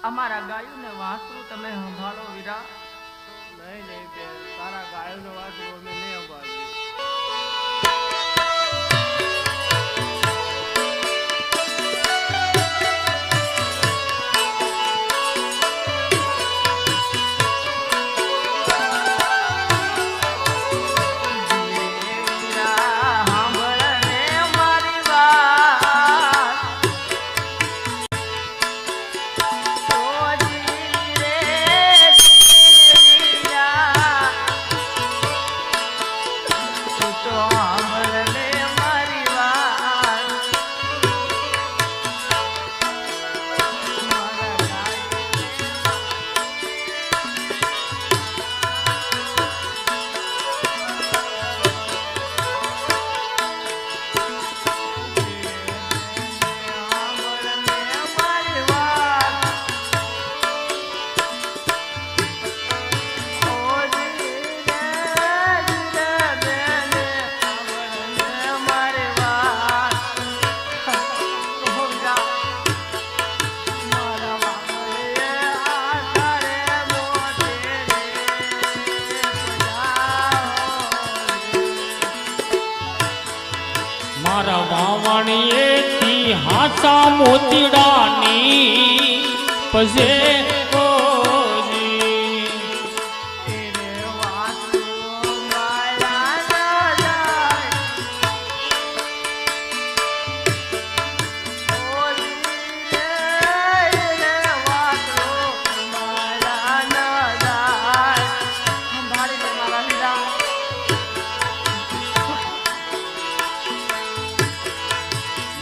અમારા ગાયું ને વાસરું તમે સંભાળો વીરા. નહીં નહીં બેન, તારા ગાયોનો વાસરો અમે નહીં સંભાળીએ. મારા વાવણીએ તી હાસા મોતીડાની પજે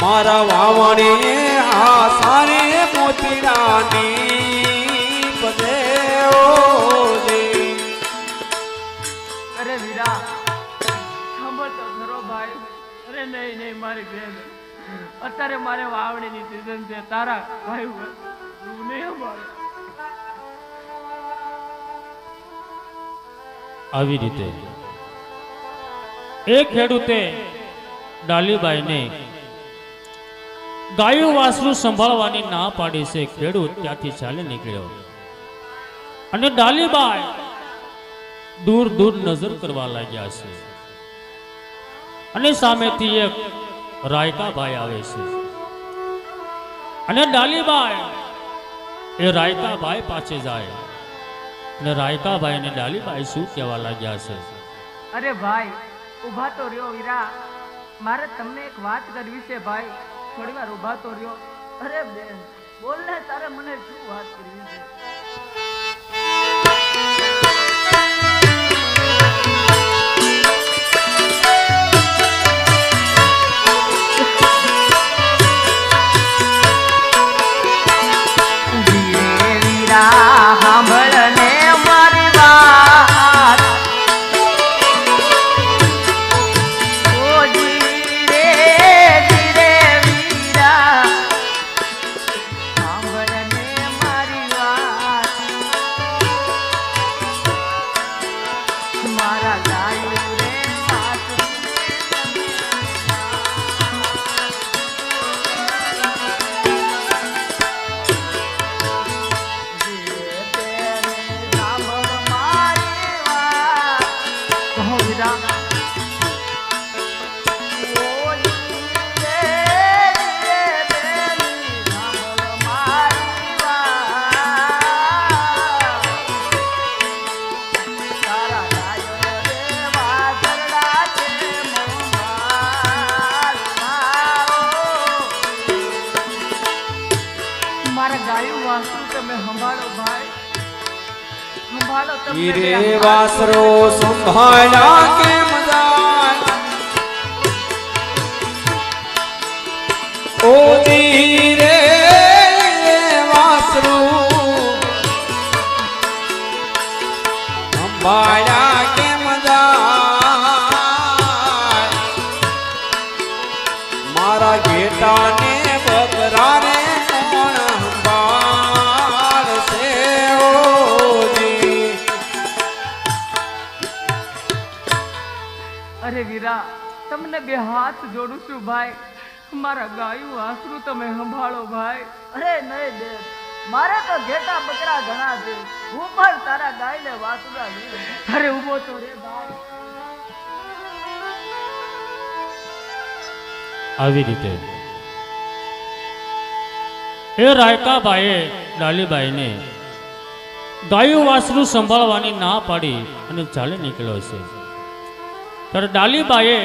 મારા વાવણીએ આસારે મોતીડાની પદે ઓજી. અરે વીરા સાંભળ તો ખરો ભાઈ. અરે નહીં નહીં મારી બેન, અત્યારે મારે વાવણીની સીઝન છે. તારા ભાઈ તું નહીં સંભાળ. આવી રીતે એ ખેડૂતે ડાલીબાઈને ગાયું વાસરું સંભાળવાની ના પાડી છે. ખેડૂત ત્યાંથી ચાલી નીકળ્યો અને ડાલીબાઈ દૂર દૂર નજર કરવા લાગ્યા છે. અને સામેથી એક રાયકાભાઈ આવે છે અને ડાલીબાઈ એ રાયકાભાઈ પાસે જાય અને રાયકાભાઈ ને ડાલીબાઈ શું કહેવા લાગ્યા છે. અરે ભાઈ ઊભા તો રહ્યો વીરા, મારે તમને એક વાત કરવી છે ભાઈ. થોડી વાર ઊભા તો રહ્યો. અરે બેન બોલ ને, તારે મને શું વાત કરવી છે? રે વાસરો સંભાળ્યા કેમ જાય ઓ ધીરે વાસરો સંભાળ્યા કેમ જાય મારા ઘેટાને બકરાને અરે વીરા તમને બે હાથ જોડું છું ભાઈ, મારા ગાયું આશરું તમે સંભાળો ભાઈ. અરે નહીં બેન મારે તો ઘેટા બકરા ઘણા છે, હું પણ તારા ગાયને વાસુડા લઈ. અરે ઊભો તો રે ભાઈ. આવી રીતે એ રાયકાભાઈએ ડાલીબાઈને ગાયું વાસરું સંભાળવાની ના પાડી અને ચાલી નીકળ્યો છે. ત્યારે ડાલીબાઈએ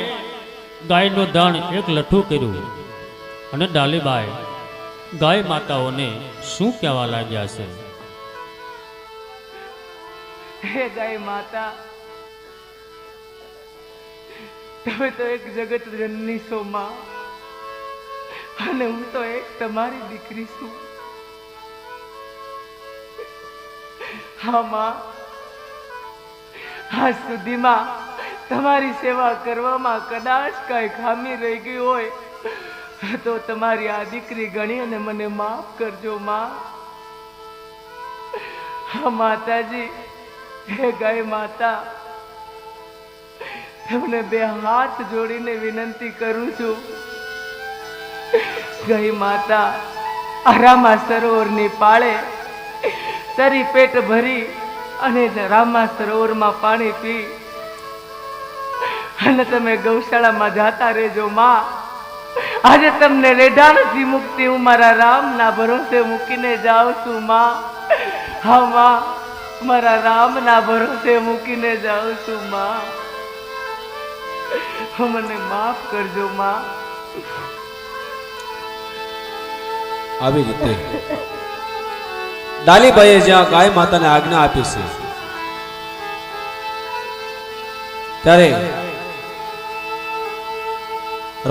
ગાયનું ધણ એક લઠ્ઠું કર્યું અને ડાલીબાઈ ગાય માતાઓને શું કહેવા લાગ્યા છે. હે ગાય માતા, તમે તો એક જગત જનની છો માં, અને હું તો એક તમારી દીકરી છું. હા માં, આજ સુધીમાં તમારી સેવા કરવામાં કદાચ કઈ ખામી રહી ગઈ હોય તો તમારી આ દીકરી ગણી અને મને માફ કરજો માં. હા માતાજી, હે ગાય માતા, તમને બે હાથ જોડીને વિનંતી કરું છું. ગાય માતા, આ રામા સરોવરની પાળે તરી પેટ ભરી અને રામા સરોવરમાં પાણી પી અને તમે ગૌશાળામાં જાતા રહેજો માં. આજે તમને રેઢા નથી મુક્તિ, હું મારા રામના ભરોસે મૂકીને જાઉં છું માં. હા માં, મારા રામના ભરોસે મૂકીને જાઉં છું માં. મને માફ કરજો માં. આવી રીતે ડાલીબાઈએ જ્યાં ગાય માતાને આજ્ઞા આપી છે ત્યારે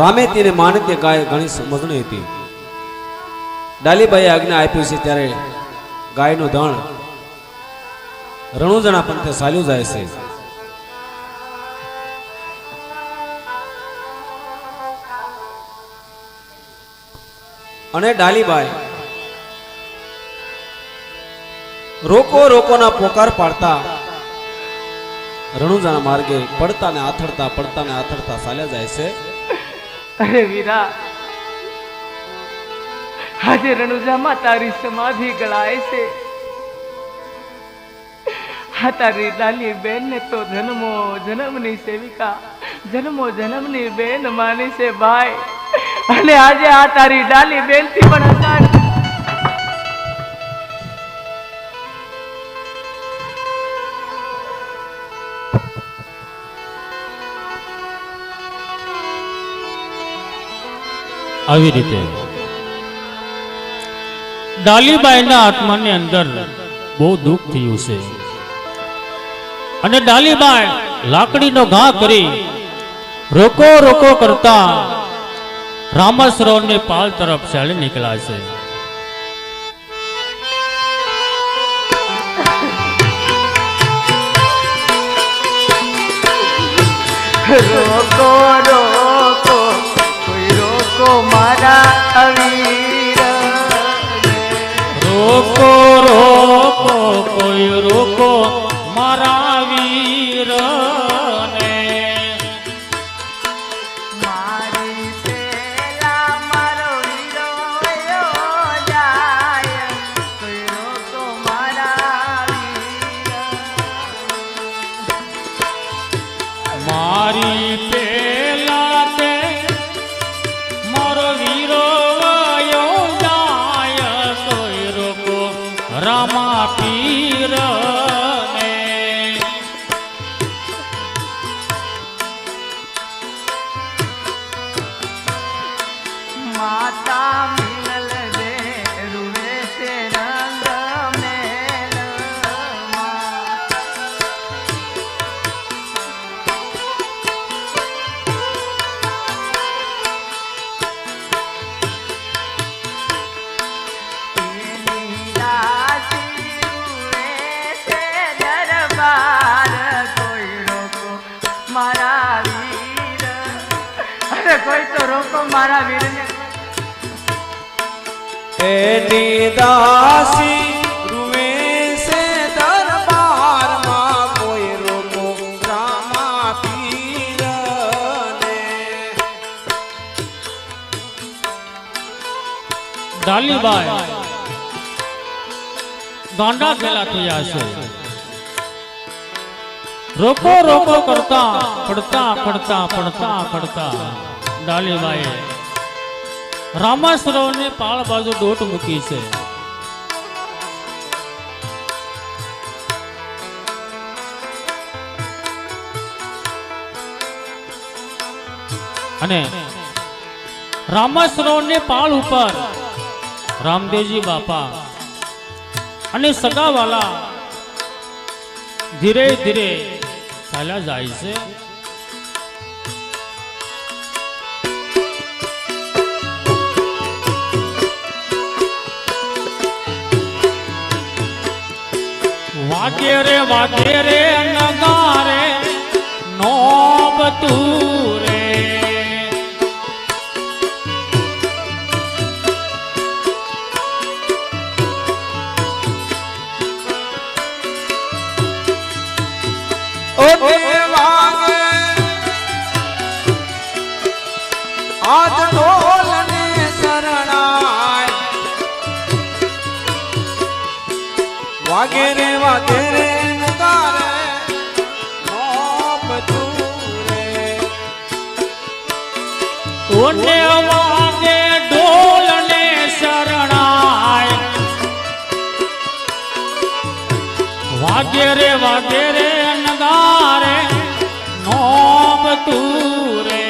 રામેતી અને માનતી ગાય ઘણી સમજણી હતી. ડાલીબાઈએ આજ્ઞા આપી છે ત્યારે ગાયનું ધણ રણુજણા પંથે ચાલ્યું જાય છે. અને ડાલીબાઈ રોકો રોકોના પોકાર પાડતા રણુજાના માર્ગે પડતા ને આથડતા ચાલ્યા જાય છે. અરે વીરા, આજે રણુજામાં તારી સમાધિ ગળાય છે. આ તારી ડાલી બેન ને તો જન્મો જન્મની સેવિકા, જન્મો જન્મની બેન માની છે ભાઈ. અને આજે આ તારી ડાલી બેન થી પણ અકાળ. આવી રીતે ડાલીબાઈના આત્માની અંદર બહુ દુઃખ થયું છે અને ડાલીબાઈ લાકડીનો ઘા કરી રોકો રોકો કરતા રામા સરોવરની પાલ તરફ ચાલી નીકળ્યા છે. રોકો રોકો કોઈ રોકો મારા વીર, રોકો રોકો કોઈ રોકો મારા વીર ને. મારી પેલા મારો વીરો વયો જાય, કોઈ રોકો મારા વીર. મારી પેલા તે મારો વીરો વયો જાય, કોઈ રોકો રામા પીર ને. માતા મિલલ દે રૂવે છે રંગ મેલમાં. એની રાશિ રૂવે છે દરબાર, કોઈ રોકો મારા વીર. અરે કોઈ તો રોકો મારા વીરને. એની દાસી રૂવે છે દરબારમાં, કોઈ રોકો રામા પીરને. ડાલીબાઈ ગાંડા ગેલા થયા છે. રોકો રોકો કરતા પડતા પડતા પડતા પડતા ડાલીબાઈએ રામાસરોવરની પાળ બાજુ દોટ મૂકી છે. અને રામાસરોવરની પાળ ઉપર રામદેવજી બાપા અને સગાવાલા ધીરે ધીરે ચાલ્યા જાય છે. વાગે રે નગારે નોબતું રે. આજ ઢોલ ને શરણાય વાગે રે નગારે નોબતું રે. ઓને વાગે ઢોલ ને શરણાય વાગે રે નગારે નોબતું રે.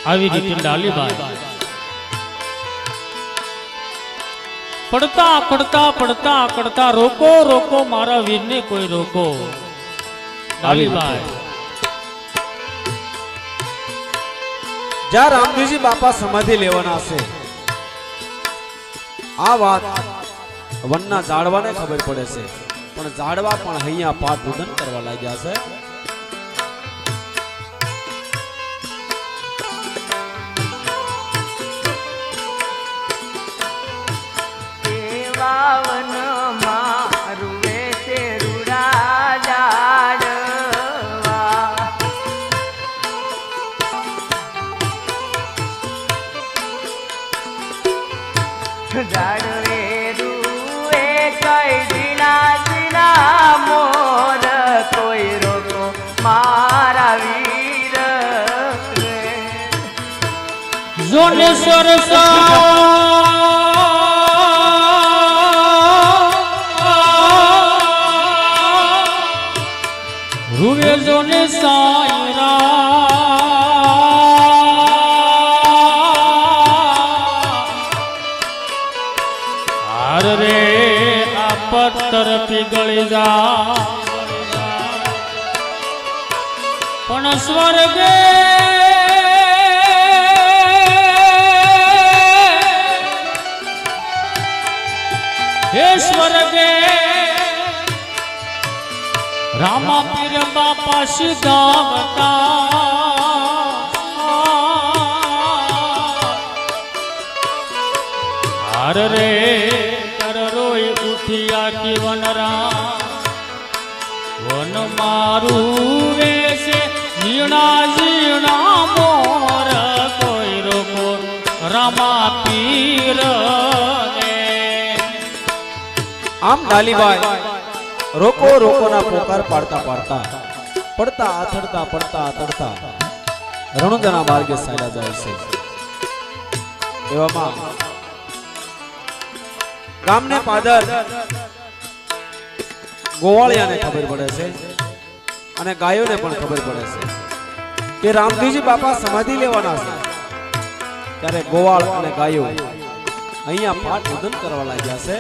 આવી રીતે ડાલીબાઈ પડતા પડતા પડતા પડતા રોકો રોકો મારા વીરને કોઈ રોકો. ડાલીબાઈ જ્યાં રામદેવજી બાપા સમાધિ લેવાના છે આ વાત વનના ઝાડવાને ખબર પડે છે, પણ ઝાડવા પણ અહીંયા પાઠ ઉદન કરવા લાગ્યા છે. વાવન મારુએ તે રૂડા જાડવા જાડવે રૂએ કઈ દિના મોર કોઈ રોકો મારા વીર જોને સરસા રૂવે જોને સાયરા હાર રે આ પથ્થર પીગળી જા પણ સ્વર્ગે હે સ્વર્ગે રામા પીર બાપા સિદ્ધાવતા હાર રે કર રોઈ ઉઠિયા કી વનરા વન મારું વેશે ઝીણા ઝીણા મોર કોઈ રોકો રામા પીર ને. આમ ડાલીબાઈ રોકો રોકો ના પોકાર પાડતા પાડતા પડતા આથડતા પડતા આથડતા રણુજાના માર્ગે ચાલ્યા જાય છે. એવામાં ગામને પાદર ગોવાળિયાને ખબર પડે છે અને ગાયોને પણ ખબર પડે છે કે રામદેવજી બાપા સમાધિ લેવાના છે. ત્યારે ગોવાળ અને ગાયો અહીંયા પાઠ ઉદન કરવા લાગ્યા છે.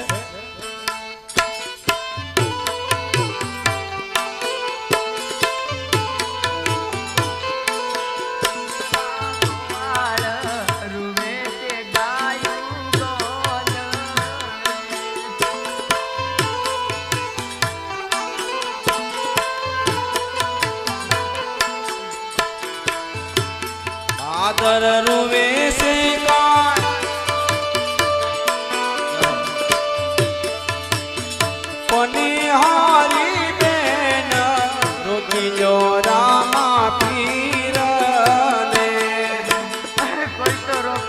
આદર રૂવે સે કાય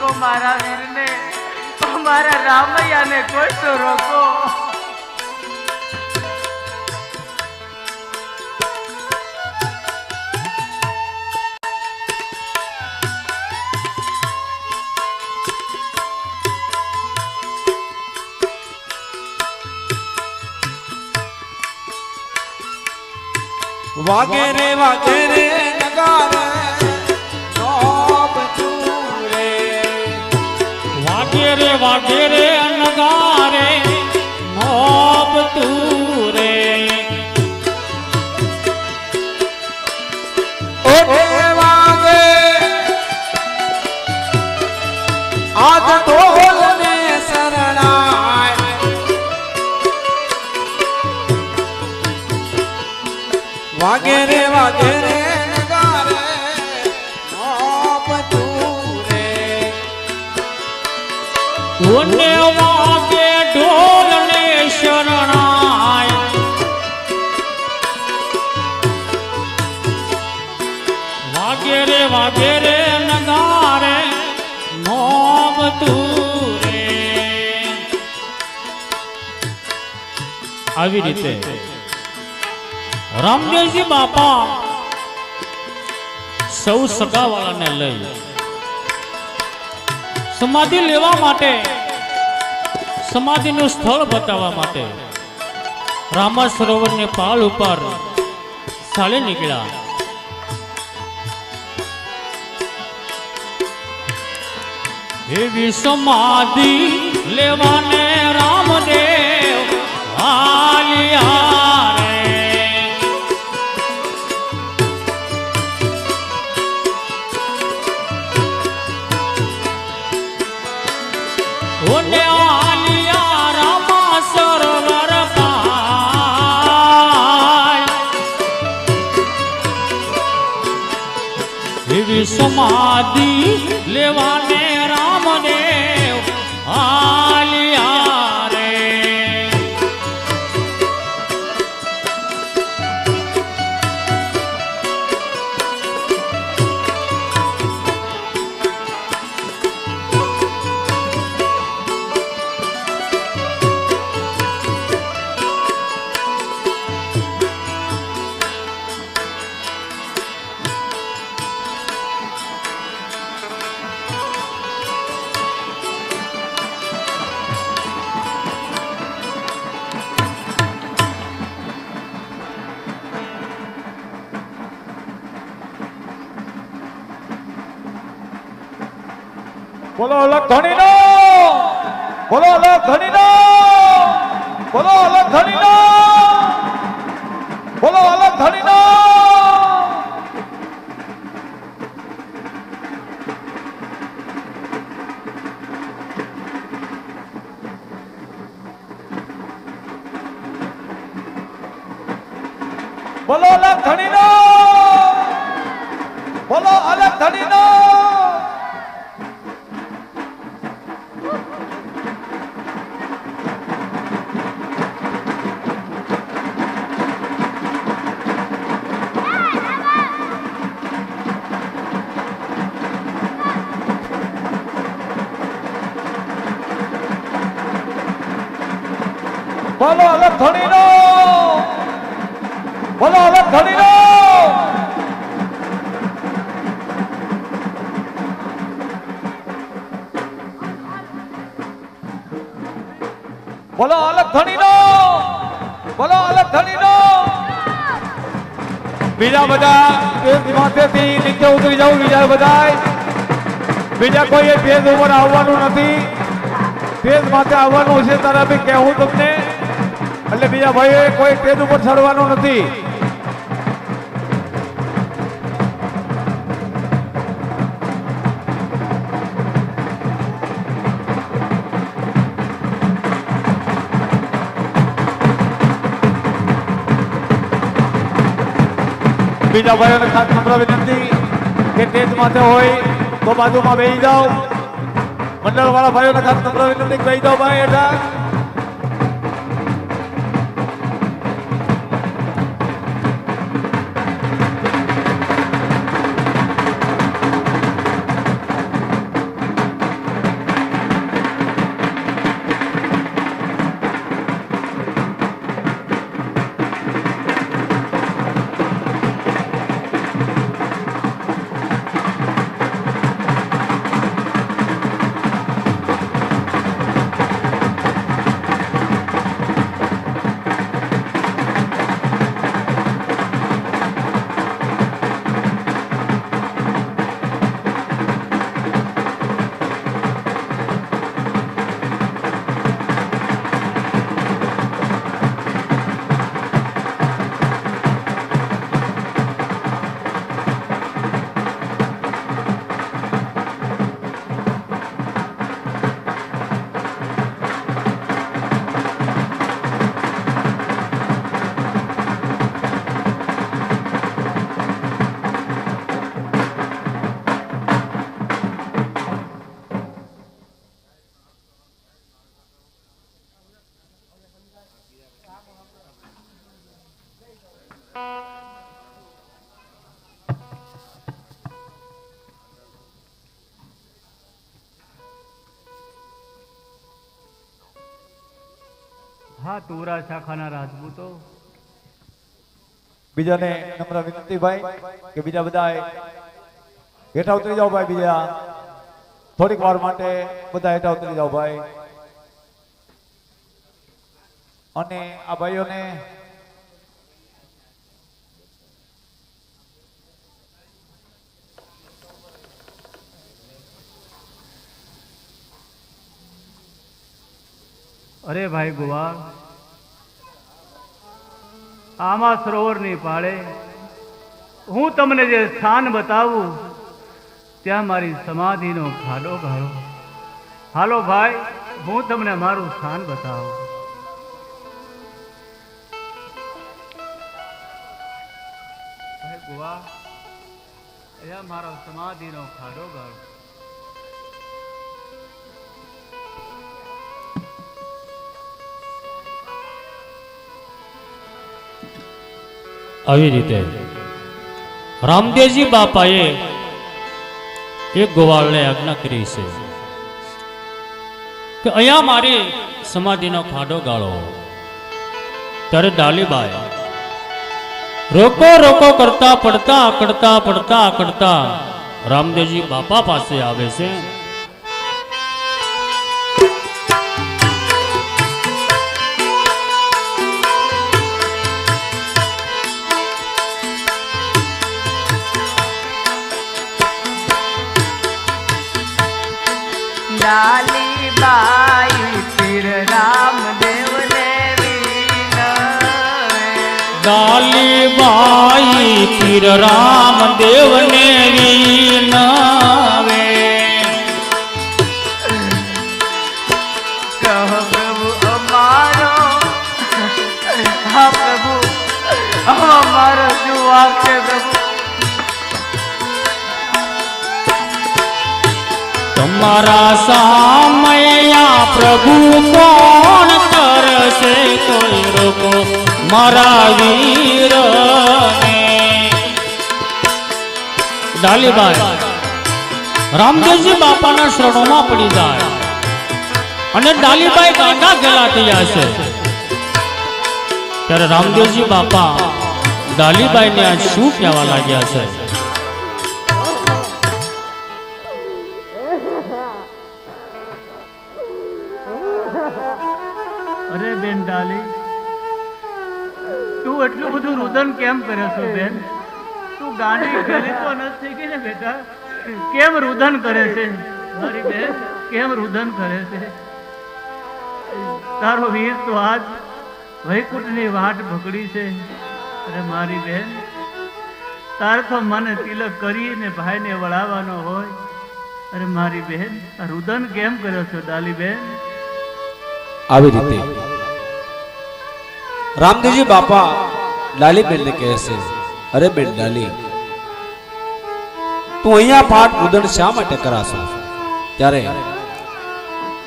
રોકો મારા વીરને, મારા રામૈયાને કોઈ તો રોકો. વાગે રે નગારે નોબ તુરે. વાગે રે નગારે નોબ તુરે. ઓટે વાગે આજ ઢોલ ને શરણાય. વાગે રે નગારે નોબ તુરે. ઓને વાગે ઢોલ ને શરણાય. વાગે રે નગારે નોબ તુરે. આવી રીતે રામદેવજી બાપા સૌ સગાવાળાને લઈ સમાધિ લેવા માટે, સમાધિનું સ્થળ બતાવવા માટે રામા સરોવરને પાળ ઉપર ચાલે નીકળ્યા. એવી સમાધિ લેવાને રામદેવ આલિયા રે. ઓને આલિયા રામા સરોવર પાય. એવી સમાધિ લેવાને રામદેવ આલિયા રે. બોલો અલગ ધણીનો, બોલો અલગ ધણીનો, બોલો અલગ ધણીનો, બોલો અલગ ધણીનો. બોલો અલગ ધણીનો, બોલો અલગ ધણીનો. બોલો અલગ ધણીનો, બોલો અલગ ધણીનો. બોલો અલગ ધણીનો, બોલો અલગ ધણીનો. બીજા બધા માથેથી નીચે ઉતરી જવું. બીજા બધા બીજા કોઈ પેજ ઉપર આવવાનું નથી. પેજ માથે આવવાનું છે તારા બી કહેવું તમને. એટલે બીજા ભાઈઓ કોઈ પેજ ઉપર ચડવાનું નથી. બીજા ભાઈઓને ખાસ નમ્ર વિનંતી કે સ્ટેજ માથે હોય તો બાજુમાં બેસી જાઓ. મંડળ વાળા ભાઈઓને ખાસ નમ્ર વિનંતી બેસી જાઓ ભાઈ હેઠા. હા તુરા શાખાના રાજપૂતો બીજાને નમ્ર વિનંતી ભાઈ કે બીજા બધા હેઠા ઉતરી જાઓ ભાઈ. બીજા થોડીક વાર માટે બધા હેઠા ઉતરી જાઓ ભાઈ. અને આ ભાઈઓને અરે ભાઈ ગોવાળ, આમાં સરોવરની પાળે હું તમને જે સ્થાન બતાવું ત્યાં મારી સમાધિનો ખાડો ગાળો. હાલો ભાઈ, હું તમને મારું સ્થાન બતાવું. ભાઈ ગોવાળ, અહીંયા મારો સમાધિનો ખાડો ગાળો. આવી રીતે રામદેવજી બાપાએ એક ગોવાળને આજ્ઞા કરી છે કે અહીંયા મારી સમાધિનો ખાડો ગાળો. ત્યારે ડાલીબાઈ રોકો રોકો કરતા પડતા રામદેવજી બાપા પાસે આવે છે. ડાલીબાઈ પીર રામદેવ ને ડાલીબાઈ પીર રામદેવ ને વિનાવે. કહો પ્રભુ અમારો, હા પ્રભુ અમારો જુવાબ છે પ્રભુ. તમારા સામયા પ્રભુ કોણ તરસે, કોઈ રોકો મારા વીર. ડાલીબાઈ રામદેવજી બાપાના શરણોમાં પડી જાય અને ડાલીબાઈ ગાંડા ગેલા થયા છે. ત્યારે રામદેવજી બાપા ડાલીબાઈને આજ શું કહેવા લાગ્યા છે? અરે બેન ડાલી, તું એટલું બધું રુદન કેમ કરે છો બેન? તું ગાંડી ગયેલી તો નથી કે ને બેટા? કેમ રુદન કરે છે મારી બેન? કેમ રુદન કરે છે? તારો વીર તો આજ વૈકુંઠની વાટ પકડી છે. અરે મારી બેન, તારે તો મને તિલક કરીને ભાઈને વળાવવાનો હોય. અરે મારી બેન, આ રુદન કેમ કર્યો છો ડાલી બેન? આવી રીતે રામદેવજી બાપા ડાલીબેન ને કહે છે, અરે બેન ડાલી, તું અહીંયા પાઠ ઉદણ શા માટે કરાશો? ત્યારે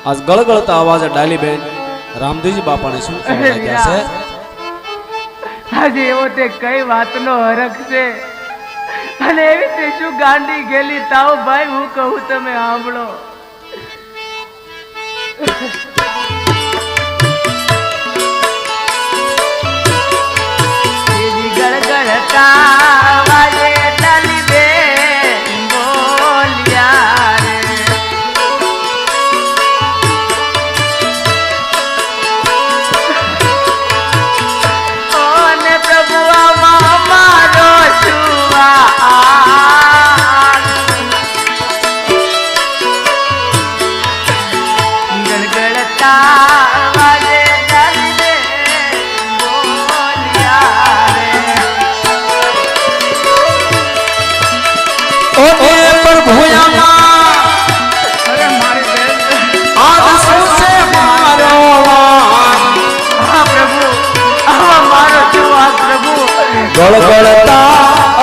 આજ ગળગળતા અવાજે ડાલીબેન રામદેવજી બાપાને શું કહેવા લાગ્યા છે? આજે એવો તે કઈ વાતનો હરખ છે અને એવી તે શું ગાંડી ગયેલી તાવ ભાઈ, હું કહું તમે સાંભળો. ગળગળતા વાજે ડાલીબેન બોલ્યા રે. ઓ ને પ્રભુ આમાં મારો જુવાન. ગળગળતા વાજે ડાલીબેન બોલ્યા રે. ઓ પ્રભુ અરે મારી બેન, આજ શું છે મારો વાન? હા પ્રભુ, આવા મારો જુવાન પ્રભુ. ગળગળતા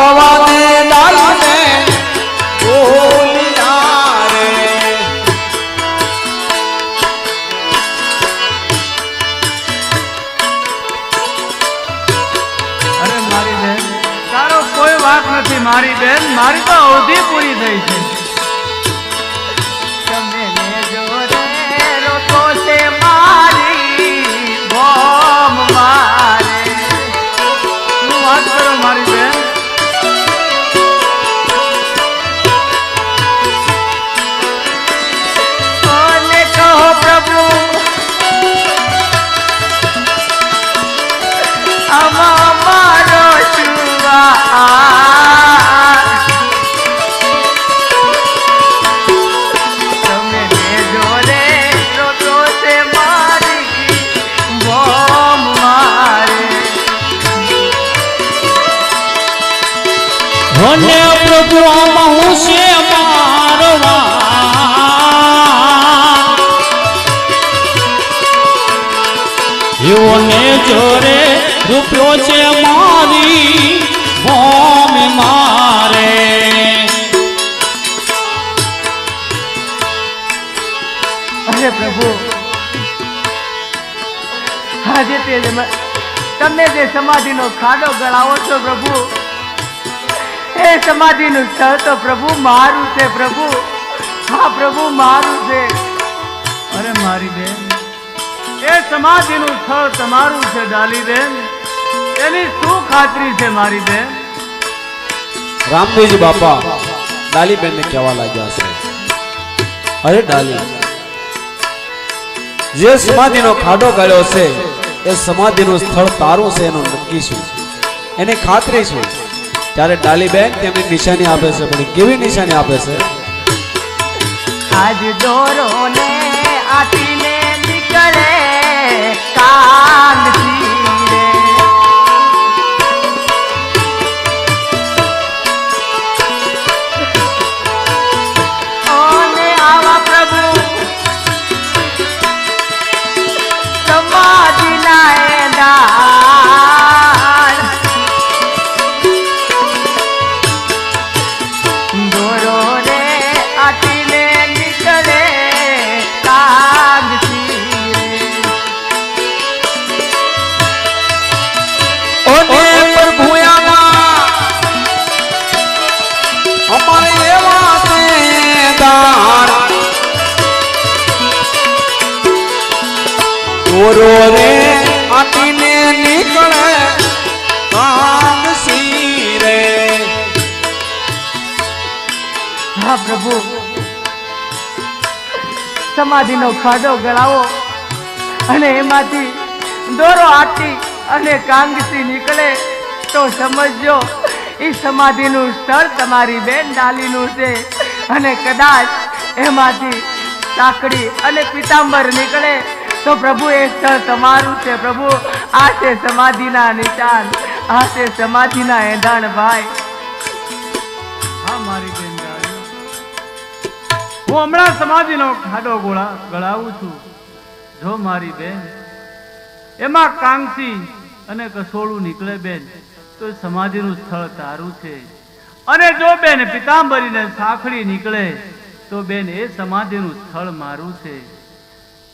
અવાજે ડાલીને બોલ્યા રે. અરે મારી બેન, તારો કોઈ વાંક નથી મારી બેન. મારી તો અવધિ પૂરી થઈ છે. તમે ને જો રે રોકો છે મારી ભોળ. રૂપિયો બહુ છે મારવા એઓને જોરે રૂપિયો છે મારી ભોમે મારે અરે પ્રભુ આજે તમે જે સમાધિનો ખાડો ગળાવો છો પ્રભુ, એ સમાધિનું સ્થળ તો પ્રભુ મારું છે પ્રભુ. હા પ્રભુ મારું છે. અરે મારી બેન, એ સમાધિનું સ્થળ તમારું છે ડાલી બેન, એની શું ખાતરી છે મારી બેન? રામદેવજી બાપા ડાલીબેન ને કહેવા લાગ્યા છે, અરે ડાલી, જે સમાધિનો ખાડો ગાળ્યો છે એ સમાધિનું સ્થળ તારું છે એનું નક્કી શું, એની ખાતરી શું? ત્યારે ડાલીબેન તેમની નિશાની આપે છે, પણ કેવી નિશાની આપે છે? આજ દોરો ને આટીને નીકળે કાંદથી રે, ઓને આવા પ્રભુ સમાધિના એડાર, દોરો રે આટીને નીકળે કાગથી રે, ઓને પ્રભુ આવા અમારે એવા છે દાન, દોરો રે આટીને નીકળે કાગસી રે. હા પ્રભુ, સમાધિનો ખાડો ગળાવો અને એમાંથી દોરો આટી અને કાંગસી નીકળે તો સમજજો એ સમાધિનું સ્થળ તમારી બેન ડાલીનું છે, અને કદાચ એમાંથી સાંકડી અને પીતાંબર નીકળે તો પ્રભુ એ સ્થળ તમારું છે પ્રભુ. આ છે સમાધિના નિશાન, આ છે સમાધિના એંધાણ ભાઈ. હા મારી બેન ડાલી, હું હમણાં સમાધિનો ખાડો ગળાવું છું. જો મારી બેન એમાં કાંગસી અને કસોળું નીકળે બેન તો સમાધિનું સ્થળ તારું છે, અને જો બેન પિતાંબરીને સાંકળી નીકળે તો બેન એ સમાધિનું સ્થળ મારું છે.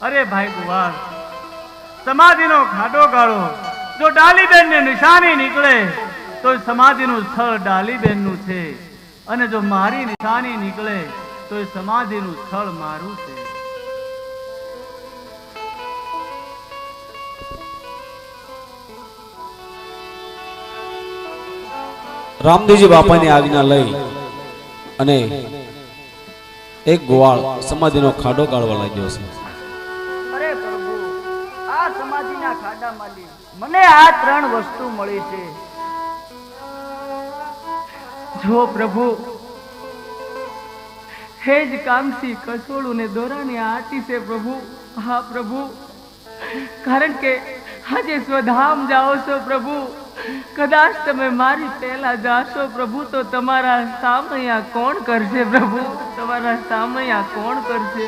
અરે ભાઈ કુંવાર, સમાધિનો ખાડો ગાળો, જો ડાલીબેન ને નિશાની નીકળે તો સમાધિનું સ્થળ ડાલીબેનનું છે, અને જો મારી નિશાની નીકળે તો એ સમાધિનું સ્થળ મારું છે. રામદેવજી બાપાની આજ્ઞા લઈ અને એક ગોવાળ સમાધિનો ખાડો ગાળવા લાગ્યો છે. અરે પ્રભુ, આ સમાધિના ખાડામાંથી મને આ ત્રણ વસ્તુ મળી છે. જો પ્રભુ, હેજ કાંગસી કસોળું ને દોરાની આટી છે પ્રભુ. હા પ્રભુ, કારણ કે આજે સ્વધામ જાઓ છો પ્રભુ, કદાચ તમે મારી પહેલા જાશો પ્રભુ તો તમારા સામૈયા કોણ કરશે પ્રભુ? તમારા સામૈયા કોણ કરશે?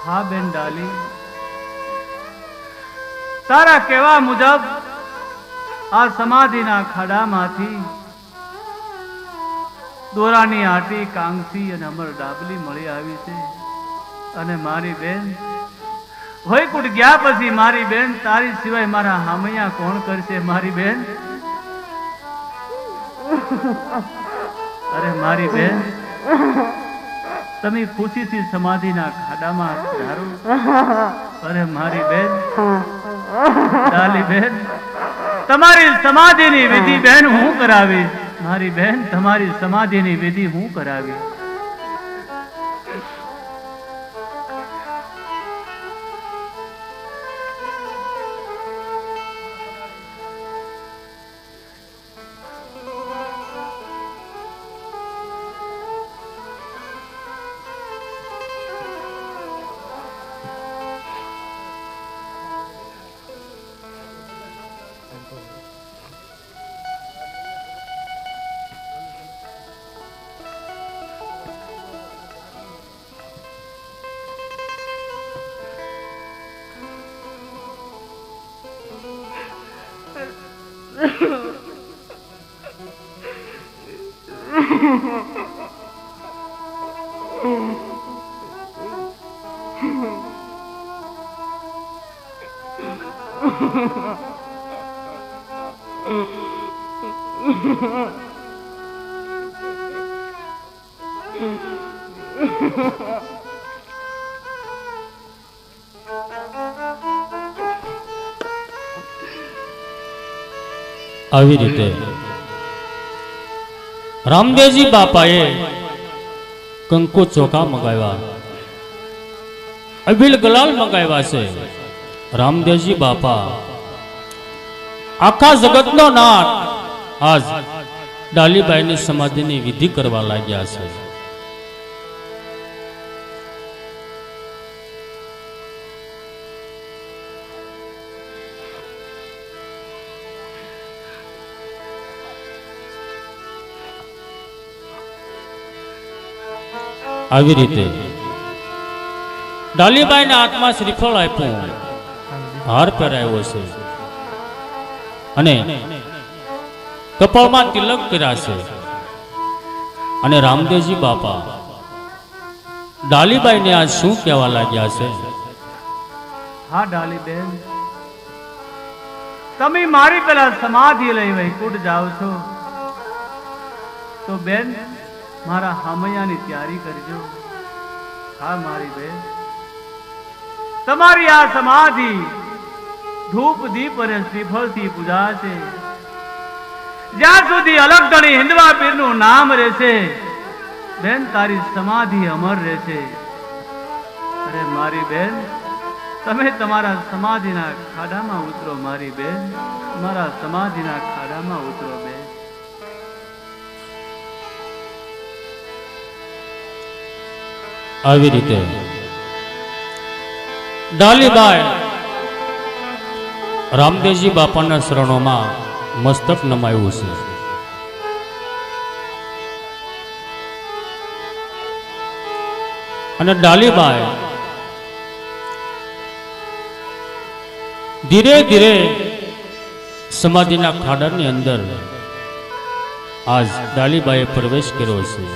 હા બેન ડાલી, તારા કહેવા મુજબ આ સમાધિના ખાડામાંથી દોરાની આટી, કાંગસી અને અમર ડાબલી મળી આવી છે. અને મારી બેન વૈકુંઠ ગયા પછી મારી બેન તારી સિવાય મારા હામૈયા કોણ કરશે મારી બેન? અરે મારી બેન, તમે ખુશીથી સમાધિના ખાડામાં ધારો. અરે મારી બેન ડાલી બેન, તમારી સમાધિની વિધિ બેન હું કરાવીશ. મારી બેન, તમારી સમાધિની વિધિ હું કરાવીશ. આવી રીતે રામદેવજી બાપાએ કંકુ ચોખા મંગાવ્યા, અબીલ ગલાલ મંગાવ્યા છે. રામદેવજી બાપા આખા જગતનો નાથ આજ ડાલીબાઈની સમાધિની વિધિ કરવા લાગ્યા છે. આવી રીતે ડાલીબાઈના હાથમાં શ્રીફળ આપ્યું, હાર પહેરાવ્યો છે અને કપાળમાં તિલક કર્યા છે. અને રામદેવજી બાપા ડાલીબાઈને આ શું કહેવા લાગ્યા છે? હા ડાલીબેન, તમે મારી પેલા સમાધિ લઈ વૈકુંઠ જાઓ છો તો બેન મારા હામૈયાની તૈયારી કરજો. હા મારી બેન, તમારી આ સમાધિ ધૂપ દીપ અને શ્રીફળથી પૂજાશે. જ્યાં સુધી અલગ ગણી હિંદવા પીરનું નામ રહેશે બેન, તારી સમાધિ અમર રહેશે. અરે મારી બેન, તમે તમારા સમાધિના ખાડામાં ઉતરો મારી બેન, મારા સમાધિના ખાડામાં ઉતરો બેન. આવી રીતે ડાલીબાઈ રામદેવજી બાપાના શરણોમાં મસ્તક નમાયું છે. અને ડાલીબાઈ ધીરે ધીરે સમાધિના ખાડાની અંદર આજ ડાલીબાઈએ પ્રવેશ કર્યો છે.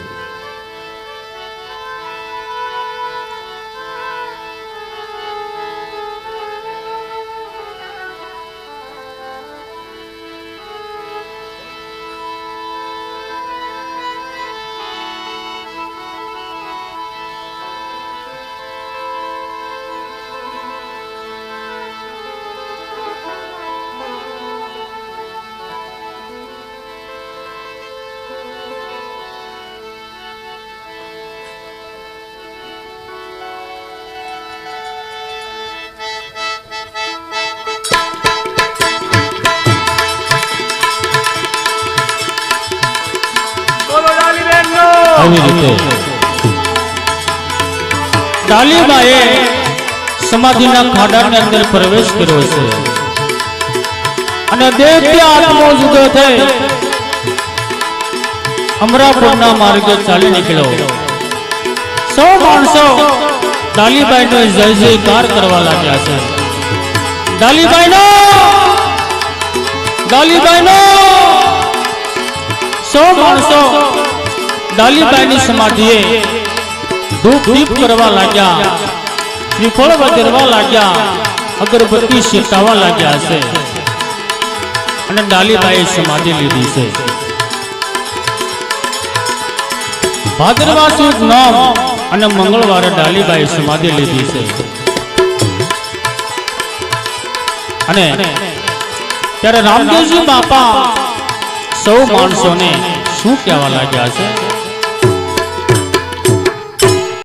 આવી રીતે ડાલીબાઈએ સમાધિના ખાડાની અંદર પ્રવેશ કર્યો છે અને દેહથી આત્મો જુદો થઈ અમરાપુરના માર્ગે ચાલી નીકળ્યો. સૌ માણસો ડાલીબાઈનો જય જયકાર કરવા લાગ્યા છે. ડાલીબાઈનો સૌ માણસો ડાલીબાઈની સમાધિએ ધૂપ દીપ કરવા લાગ્યા, શ્રીફળ વધેરવા લાગ્યા, અગરબત્તી શેકાવા લાગ્યા છે અને ડાલીબાઈએ સમાધિ લીધી છે. ભાદરવા સુદ 9 અને મંગળવારે ડાલીબાઈએ સમાધિ લીધી છે. અને ત્યારે રામદેવજી બાપા સૌ માણસોને શું કહેવા લાગ્યા છે?